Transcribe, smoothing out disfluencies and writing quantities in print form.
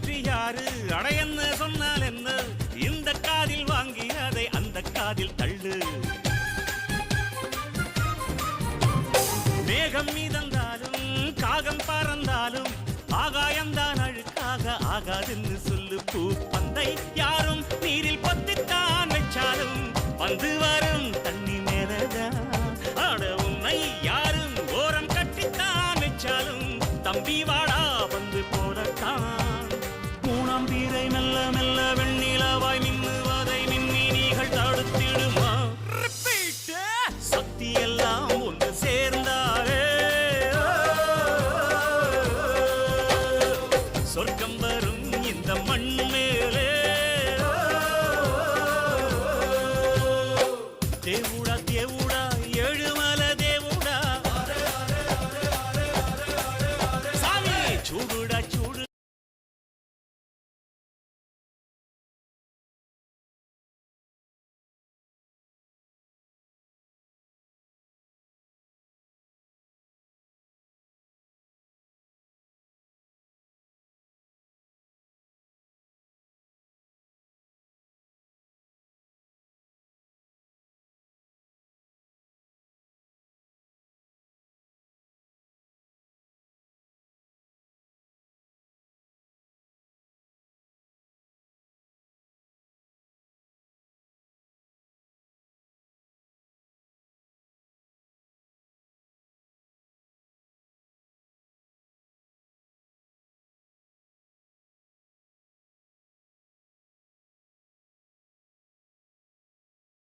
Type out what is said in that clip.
வெற்றி யாரு அடையன்னு சொன்னால் என்ன இந்த காதில் வாங்கி அதை அந்த காதில் தள்ளு மேகம் மீதந்தாலும் காகம் பறந்தாலும் ஆகாயம்தான் அழுக்காக ஆகாதுன்னு சொல்லு பூ பந்தை யாரும் நீரில் பொத்தித்தான் வச்சாலும் வந்து வரும் தண்ணி மேலதான் ஆட உன்னை யாரும் ஓரம் கட்டித்தான் வச்சாலும் தம்பி வாடா வந்து போலத்தான் மூணாம் பீரை மெல்ல மெல்ல வெண்ணிலவாய் மின்னுவதை மின்மினிகள் தடுத்திடுமா சக்தி எல்லாம் ஒன்று சேர்ந்தாரே சொர்க்கம் வரும் இந்த மண்